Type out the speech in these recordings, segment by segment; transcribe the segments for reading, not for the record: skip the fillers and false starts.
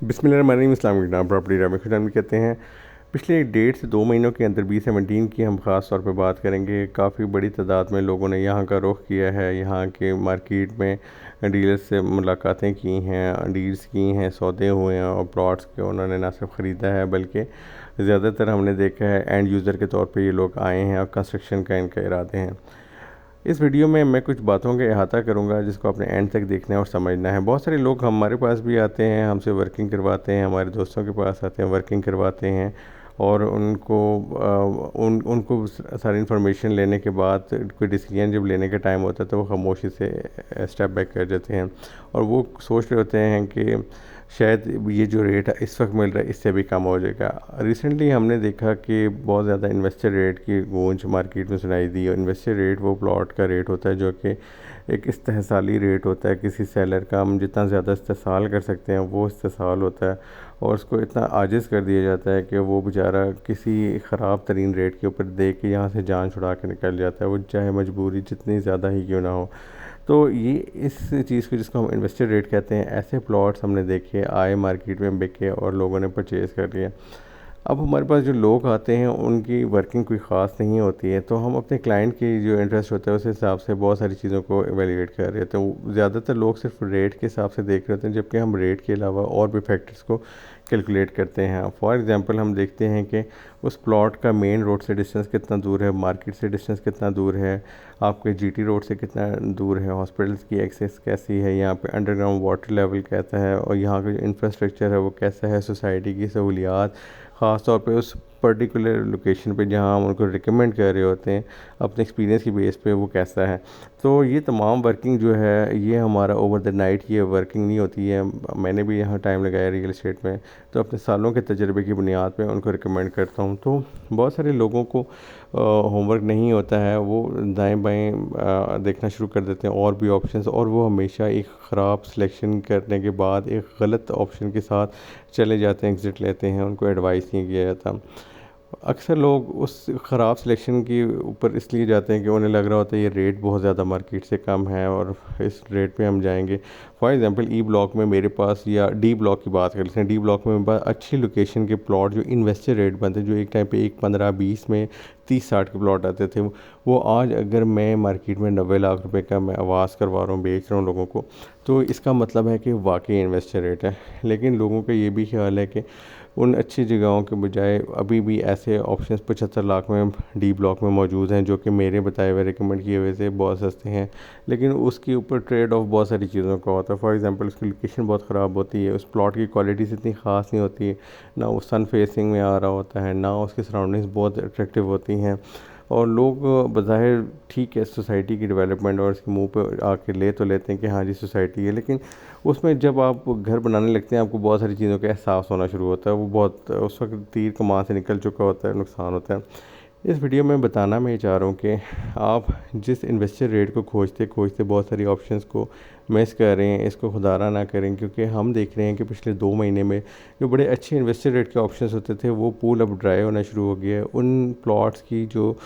बिस्मिल्लाहिर्रहमानिर्रहीम। इस्लामिक नाम प्रॉपर्टी राम खुशाम कहते हैं। पिछले 1.5 से 2 महीनों के अंदर B17 की हम ख़ास तौर पे बात करेंगे। काफ़ी बड़ी तादाद में लोगों ने यहाँ का रुख किया है, यहाँ के मार्केट में डीलर्स से मुलाकातें की हैं, डील्स की हैं, सौदे हुए हैं और प्लॉट्स के उन्होंने ना सिर्फ ख़रीदा है बल्कि ज़्यादातर हमने देखा है एंड यूज़र के तौर पे ये लोग आए हैं और कंस्ट्रक्शन का इनका इरादे हैं। इस वीडियो में मैं कुछ बातों का अहाता करूंगा जिसको आपने एंड तक देखना है और समझना है। बहुत सारे लोग हमारे पास भी आते हैं, हमसे वर्किंग करवाते हैं, हमारे दोस्तों के पास आते हैं, वर्किंग करवाते हैं और उनको सारी इन्फॉर्मेशन लेने के बाद कोई डिसीजन जब लेने का टाइम होता है तो वो खामोशी से स्टेप बैक कर जाते हैं और वो सोच रहे होते हैं कि शायद ये जो रेट इस वक्त मिल रहा है इससे भी कम हो जाएगा। रिसेंटली हमने देखा कि बहुत ज़्यादा इन्वेस्टर रेट की गूंज मार्केट में सुनाई दी और इन्वेस्टर रेट वो प्लॉट का रेट होता है जो कि एक इस्तेहसाली रेट होता है। किसी सेलर का हम जितना ज़्यादा इस्तेहसाल कर सकते हैं वो इस्तेहसाल होता है और उसको इतना आजिज़ कर दिया जाता है कि वो बेचारा किसी ख़राब तरीन रेट के ऊपर दे के यहाँ से जान छुड़ा के निकल जाता है, वो चाहे मजबूरी जितनी ज़्यादा ही क्यों ना हो। तो ये इस चीज़ को जिसको हम इन्वेस्टर रेट कहते हैं, ऐसे प्लॉट्स हमने देखे आए मार्केट में बिके और लोगों ने परचेज़ कर लिया। अब हमारे पास जो लोग आते हैं उनकी वर्किंग कोई ख़ास नहीं होती है, तो हम अपने क्लाइंट की जो इंटरेस्ट होता है उस हिसाब से बहुत सारी चीज़ों को एवेलुएट कर रहे होते हैं। ज़्यादातर लोग सिर्फ रेट के हिसाब से देख रहे होते हैं, जबकि हम रेट के अलावा और भी फैक्टर्स को कैलकुलेट करते हैं। फॉर एग्ज़ाम्पल हम देखते हैं कि उस प्लॉट का मेन रोड से डिस्टेंस कितना दूर है, मार्केट से डिस्टेंस कितना दूर है, आपके जीटी रोड से कितना दूर है, हॉस्पिटल्स की एक्सेस कैसी है, यहाँ पे अंडरग्राउंड वाटर लेवल कैसा है और यहाँ का जो इंफ्रास्ट्रक्चर है वो कैसा है, सोसाइटी की सहूलियात ख़ास तौर पे उस पर्टिकुलर लोकेशन पे जहाँ हम उनको रिकमेंड कर रहे होते हैं अपने एक्सपीरियंस की बेस पे वो कैसा है। तो ये तमाम वर्किंग जो है ये हमारा ओवर द नाइट ये वर्किंग नहीं होती है। मैंने भी यहाँ टाइम लगाया रियल एस्टेट में, तो अपने सालों के तजर्बे की बुनियाद पे उनको रिकमेंड करता हूँ। तो बहुत सारे लोगों को होमवर्क नहीं होता है, वो दाएं बाएं देखना शुरू कर देते हैं और भी ऑप्शंस, और वो हमेशा एक ख़राब सिलेक्शन करने के बाद एक गलत ऑप्शन के साथ चले जाते हैं, एग्ज़िट लेते हैं, उनको एडवाइस नहीं किया जाता। अक्सर लोग उस ख़राब सिलेक्शन के ऊपर इसलिए जाते हैं कि उन्हें लग रहा होता है ये रेट बहुत ज़्यादा मार्केट से कम है और इस रेट पे हम जाएंगे। फॉर एग्ज़ाम्पल ई ब्लॉक में मेरे पास, या डी ब्लॉक की बात कर लेते हैं, डी ब्लॉक में मेरे पास अच्छी लोकेशन के प्लॉट जो इन्वेस्टर रेट बनते हैं, जो एक टाइम पे 1 15 20 में 30 60 के प्लॉट आते थे, वो आज अगर मैं मार्केट में 90 लाख रुपए का मैं आवाज़ करवा रहा हूँ, बेच रहा हूँ लोगों को, तो इसका मतलब है कि वाकई इन्वेस्टर रेट है। लेकिन लोगों का ये भी ख्याल है कि उन अच्छी जगहों के बजाय अभी भी ऐसे ऑप्शंस 75 लाख में डी ब्लॉक में मौजूद हैं जो कि मेरे बताए हुए रिकमेंड किए हुए से बहुत सस्ते हैं, लेकिन उसके ऊपर ट्रेड ऑफ बहुत सारी चीज़ों का होता है। फॉर एग्जांपल उसकी लोकेशन बहुत ख़राब होती है, उस प्लॉट की क्वालिटीज़ इतनी ख़ास नहीं होती है, ना वो सन फेसिंग में आ रहा होता है, ना उसकी सराउंडिंग्स बहुत अट्रैक्टिव होती हैं और लोग बज़ाहिर ठीक है सोसाइटी की डेवलपमेंट और इसके मुंह पे आके ले तो लेते हैं कि हाँ जी सोसाइटी है, लेकिन उसमें जब आप घर बनाने लगते हैं आपको बहुत सारी चीज़ों का एहसास होना शुरू होता है। वो बहुत उस वक्त तीर कमान से निकल चुका होता है, नुकसान होता है। इस वीडियो में बताना मैं ये चाह रहा हूँ कि आप जिस इन्वेस्टर रेट को खोजते खोजते बहुत सारी ऑप्शंस को मिस कर रहे हैं, इसको खुदारा ना करें, क्योंकि हम देख रहे हैं कि पिछले 2 महीने में जो बड़े अच्छे इन्वेस्टर रेट के ऑप्शंस होते थे वो पूल अब ड्राई होना शुरू हो गया है। उन प्लॉट्स की जो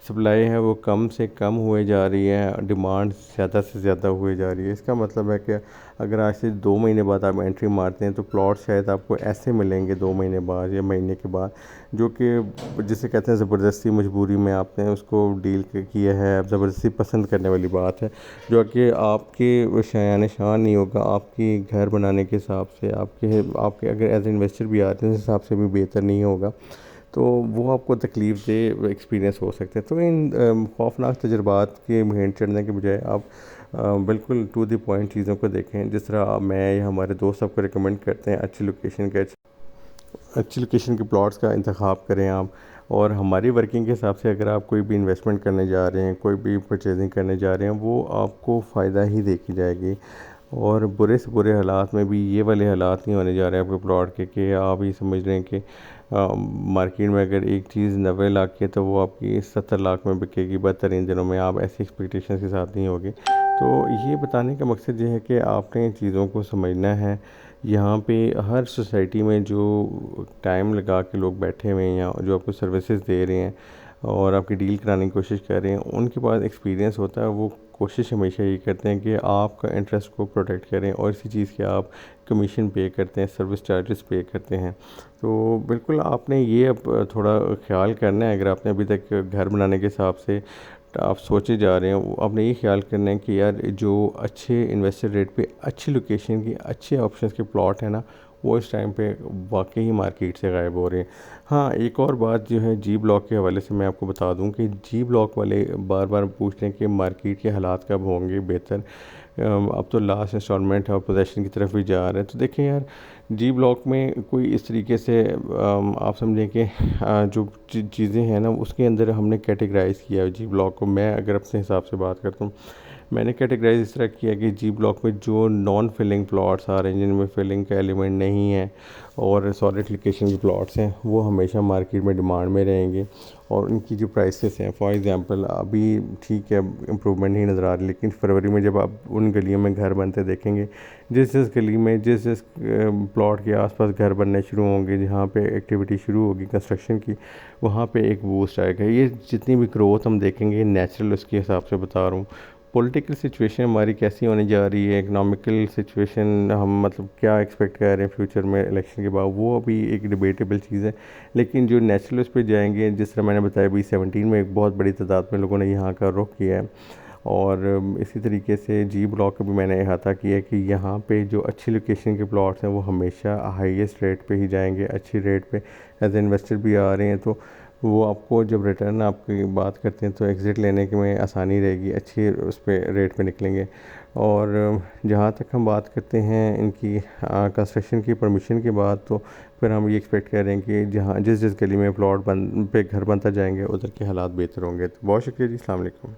सप्लाई है वो कम से कम हुए जा रही है, डिमांड ज़्यादा से ज़्यादा हुए जा रही है। इसका मतलब है कि अगर आज से 2 महीने बाद आप एंट्री मारते हैं तो प्लॉट शायद आपको ऐसे मिलेंगे 2 महीने बाद या महीने के बाद, जो कि जिसे कहते हैं ज़बरदस्ती मजबूरी में आपने उसको डील किया है, ज़बरदस्ती पसंद करने वाली बात है, जो कि आपके शायान शान नहीं होगा, आपकी घर बनाने के हिसाब से आपके आपके अगर एज इन्वेस्टर भी आते हैं उस हिसाब से भी बेहतर नहीं होगा, तो वो आपको तकलीफ़ दे एक्सपीरियंस हो सकते हैं। तो इन खौफनाक तजुर्बात के भेंट चढ़ने के बजाय आप बिल्कुल टू द पॉइंट चीज़ों को देखें। जिस तरह मैं या हमारे दोस्त आपको रिकमेंड करते हैं, अच्छी लोकेशन के प्लॉट्स का इंतखाब करें आप। और हमारी वर्किंग के हिसाब से अगर आप कोई भी इन्वेस्टमेंट करने जा रहे हैं, कोई भी परचेजिंग करने जा रहे हैं, वो आपको फ़ायदा ही देखी जाएगी। और बुरे से बुरे हालात में भी ये वाले हालात नहीं होने जा रहे हैं आपके प्लॉट के कि आप ये समझ रहे हैं कि मार्केट में अगर एक चीज़ 90 लाख की है तो वो आपकी 70 लाख में बिकेगी बदतरीन दिनों में। आप ऐसी एक्सपेक्टेशंस के साथ नहीं होगी। तो ये बताने का मकसद ये है कि आपने चीज़ों को समझना है। यहाँ पे हर सोसाइटी में जो टाइम लगा के लोग बैठे हुए हैं या जो आपको सर्विसेज दे रहे हैं और आपकी डील कराने की कोशिश कर रहे हैं, उनके पास एक्सपीरियंस होता है, वो कोशिश हमेशा ये करते हैं कि आपका इंटरेस्ट को प्रोटेक्ट करें और इसी चीज़ के आप कमीशन पे करते हैं, सर्विस चार्जेस पे करते हैं। तो बिल्कुल आपने ये अब थोड़ा ख्याल करना है। अगर आपने अभी तक घर बनाने के हिसाब से आप सोचे जा रहे हैं, आपने ये ख्याल करना है कि यार जो अच्छे इन्वेस्टर रेट पे अच्छी लोकेशन की अच्छे ऑप्शंस के प्लॉट है ना, वो इस टाइम पे वाकई ही मार्केट से गायब हो रहे हैं। हाँ, एक और बात जो है जी ब्लॉक के हवाले से मैं आपको बता दूं कि जी ब्लॉक वाले बार बार पूछ रहे हैं कि मार्केट के हालात कब होंगे बेहतर। अब तो लास्ट इंस्टॉलमेंट है और पोजेशन की तरफ भी जा रहे हैं। तो देखें यार, जी ब्लॉक में कोई इस तरीके से आप समझें कि जो चीज़ें हैं ना, उसके अंदर हमने कैटेगराइज़ किया है जी ब्लॉक को। मैं अगर अपने हिसाब से बात करता हूँ, मैंने कैटेगराइज इस तरह किया कि जी ब्लॉक में जो नॉन फिलिंग प्लॉट्स आ रहे हैं, जिनमें फिलिंग का एलिमेंट नहीं है और सॉलिड लोकेशन के प्लॉट्स हैं, वो हमेशा मार्केट में डिमांड में रहेंगे और उनकी जो प्राइसेस हैं, फॉर एग्जांपल अभी ठीक है इम्प्रूवमेंट नहीं नज़र आ रही, लेकिन फरवरी में जब आप उन गलियों में घर बनते देखेंगे, जिस जिस गली में जिस जिस प्लॉट के आसपास घर बनने शुरू होंगे, जहाँ पे एक्टिविटी शुरू होगी कंस्ट्रक्शन की, वहाँ पे एक बूस्ट आएगा। ये जितनी भी ग्रोथ हम देखेंगे नेचुरल, उसके हिसाब से बता रहा हूँ। पॉलिटिकल सिचुएशन हमारी कैसी होने जा रही है, इकोनॉमिकल सिचुएशन हम मतलब क्या एक्सपेक्ट कर रहे हैं फ्यूचर में इलेक्शन के बाद, वो अभी एक डिबेटेबल चीज़ है। लेकिन जो नेचुरल उस पे जाएंगे, जिस तरह मैंने बताया B17 में एक बहुत बड़ी तादाद में लोगों ने यहाँ का रुख किया है। और इसी तरीके से जी ब्लॉक का भी मैंने अहाता किया है कि यहाँ पे जो अच्छी लोकेशन के प्लॉट्स हैं वो हमेशा हाईएस्ट रेट पे ही जाएंगे, अच्छी रेट पे। एज इन्वेस्टर भी आ रहे हैं तो वो आपको जब रिटर्न आपकी बात करते हैं तो एग्ज़िट लेने के में आसानी रहेगी, अच्छी उस पर रेट पे निकलेंगे। और जहाँ तक हम बात करते हैं इनकी कंस्ट्रक्शन की परमिशन के बाद, तो फिर हम ये एक्सपेक्ट कर रहे हैं कि जहाँ जिस जिस गली में प्लॉट बन पे घर बनता जाएंगे उधर के हालात बेहतर होंगे। तो बहुत शुक्रिया जी, अस्सलाम वालेकुम।